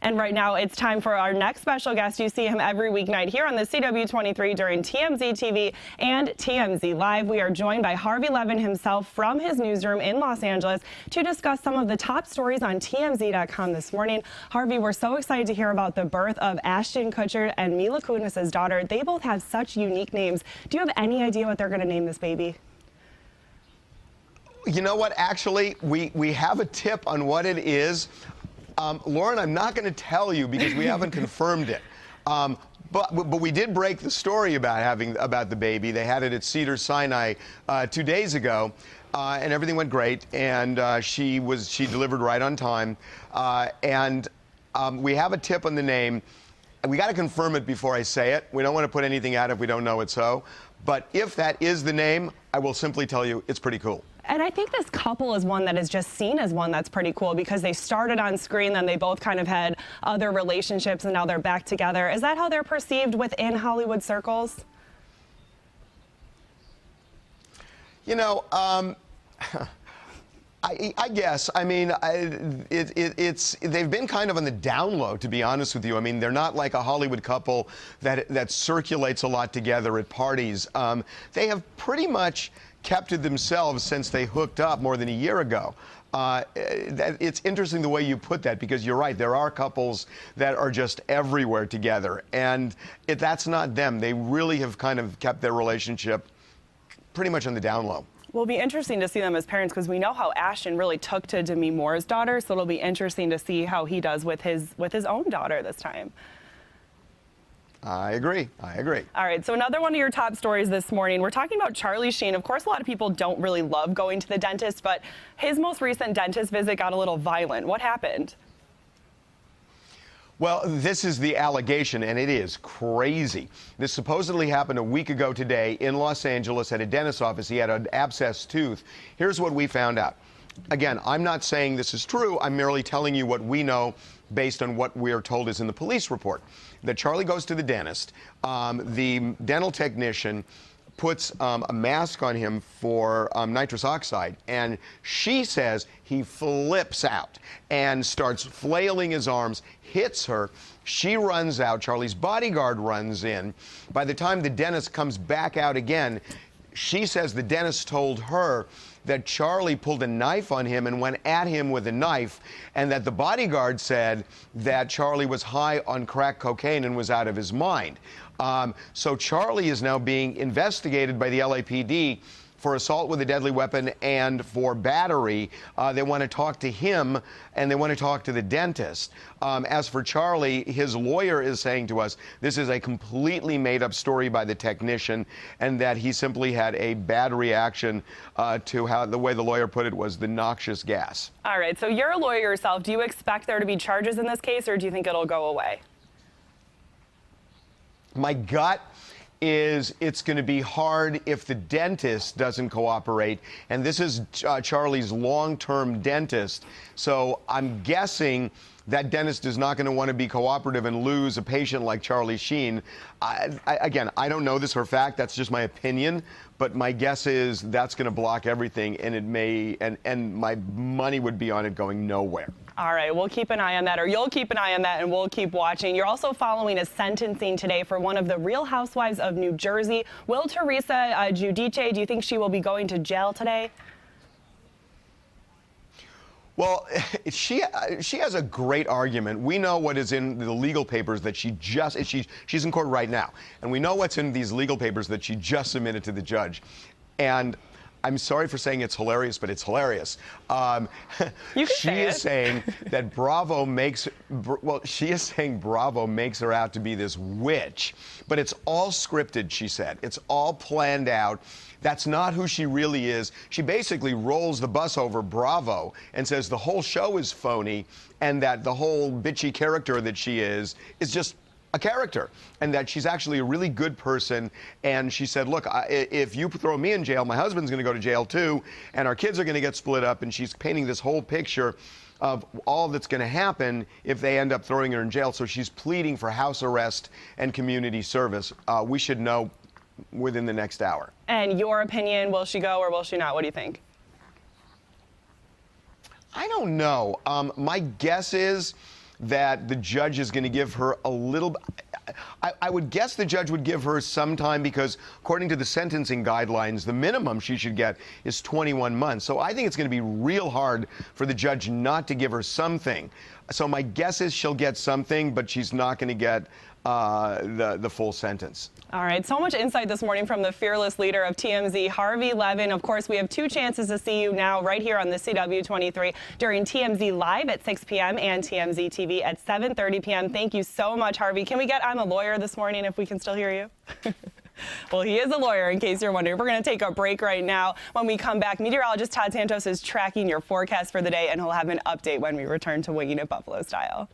And right now it's time for our next special guest. You see him every weeknight here on the CW23 during TMZ TV and TMZ Live. We are joined by Harvey Levin himself from his newsroom in Los Angeles to discuss some of the top stories on TMZ.com this morning. Harvey, we're so excited to hear about the birth of Ashton Kutcher and Mila Kunis's daughter. They both have such unique names. Do you have any idea what they're going to name this baby? You know what? Actually, we have a tip on what it is. Lauren, I'm not going to tell you because we haven't confirmed it. But we did break the story about the baby. They had it at Cedars-Sinai 2 days ago, and everything went great. And she delivered right on time. We have a tip on the name. We got to confirm it before I say it. We don't want to put anything out if we don't know it's so. But if that is the name, I will simply tell you it's pretty cool. And I think this couple is one that is just seen as one that's pretty cool because they started on screen, then they both kind of had other relationships, and now they're back together. Is that how they're perceived within Hollywood circles? You know, I guess. I mean, they've been kind of on the down low, to be honest with you. I mean, they're not like a Hollywood couple that circulates a lot together at parties. They have pretty much kept to themselves since they hooked up more than a year ago. It's interesting the way you put that because you're right. There are couples that are just everywhere together, and that's not them. They really have kind of kept their relationship pretty much on the down low. Well, it'll be interesting to see them as parents because we know how Ashton really took to Demi Moore's daughter, so it'll be interesting to see how he does with his own daughter this time. I agree. All right, so another one of your top stories this morning, we're talking about Charlie Sheen. Of course, a lot of people don't really love going to the dentist, but his most recent dentist visit got a little violent. What happened? Well, this is the allegation, and it is crazy. This supposedly happened a week ago today in Los Angeles at a dentist's office. He had an abscessed tooth. Here's what we found out. Again, I'm not saying this is true. I'm merely telling you what we know based on what we're told is in the police report. That Charlie goes to the dentist. The dental technician puts a mask on him for nitrous oxide, and she says he flips out and starts flailing his arms, hits her. She runs out. Charlie's bodyguard runs in. By the time the dentist comes back out again, she says the dentist told her that Charlie pulled a knife on him and went at him with a knife, and that the bodyguard said that Charlie was high on crack cocaine and was out of his mind. So Charlie is now being investigated by the LAPD for assault with a deadly weapon and for battery. They want to talk to him, and they want to talk to the dentist. As for Charlie, his lawyer is saying to us this is a completely made-up story by the technician, and that he simply had a bad reaction to how the way the lawyer put it was the noxious gas. All right, so you're a lawyer yourself. Do you expect there to be charges in this case, or do you think it'll go away? My gut is it's going to be hard if the dentist doesn't cooperate. And this is Charlie's long-term dentist. So I'm guessing that dentist is not going to want to be cooperative and lose a patient like Charlie Sheen. Again, I don't know this for a fact. That's just my opinion. But my guess is that's going to block everything, and it may, and my money would be on it going nowhere. All right, we'll keep an eye on that, or you'll keep an eye on that, and we'll keep watching. You're also following a sentencing today for one of the Real Housewives of New Jersey. Will Teresa Giudice, do you think she will be going to jail today? Well, she has a great argument. We know what is in the legal papers that she's in court right now. And we know what's in these legal papers that she just submitted to the judge. And I'm sorry for saying it's hilarious, but it's hilarious. She is saying that Bravo makes, well, she is saying Bravo makes her out to be this witch. But it's all scripted, she said. It's all planned out. That's not who she really is. She basically rolls the bus over Bravo and says the whole show is phony, and that the whole bitchy character that she is just a character, and that she's actually a really good person. And she said, look, if you throw me in jail, my husband's going to go to jail too, and our kids are going to get split up. And she's painting this whole picture of all that's going to happen if they end up throwing her in jail. So she's pleading for house arrest and community service. We should know within the next hour. And your opinion, will she go or will she not? What do you think? I don't know. My guess is that the judge is going to give her a little. I would guess the judge would give her some time because, according to the sentencing guidelines, the minimum she should get is 21 months. So I think it's going to be real hard for the judge not to give her something. So my guess is she'll get something, but she's not going to get the full sentence. All right, so much insight this morning from the fearless leader of TMZ, Harvey Levin. Of course, we have 2 chances to see you now right here on the CW23 during TMZ Live at 6 p.m. and TMZ TV at 7:30 p.m. Thank you so much, Harvey. Can we get I'm a Lawyer this morning if we can still hear you? Well, he is a lawyer, in case you're wondering. We're going to take a break right now. When we come back, meteorologist Todd Santos is tracking your forecast for the day, and he'll have an update when we return to Winging It Buffalo Style.